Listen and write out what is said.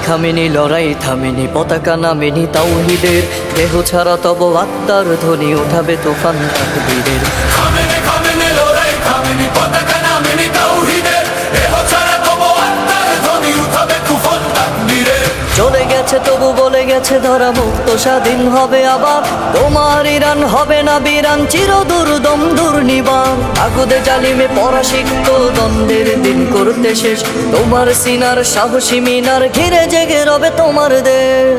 Khamenei লড়াই থামেনি, পতাকা নামেনি তাওহীদের, দেহ ছাড়া তব আত্মার ধ্বনি উঠাবে তুফান তাকবীরের। খামেনি খামেনি লড়াই থামেনি, পতাকা নামেনি তাওহীদের, দেহ ছাড়া তব আত্মার ধ্বনি উঠাবে তুফান তাকবীরের। চলে গেছে তবু বলে গেছে ধরা, মুক্ত স্বাধীন হবে আবার, তোমার ইরান হবে না বিরান, চিরদূর দম দুর্নিবাণ। আগুদে জালিমে পরাশিক্ত দ্বন্দ্বের দিন করতে শেষ, তোমার সিনার সাহসী মিনার ঘিরে জেগে রবে তোমার দেশ।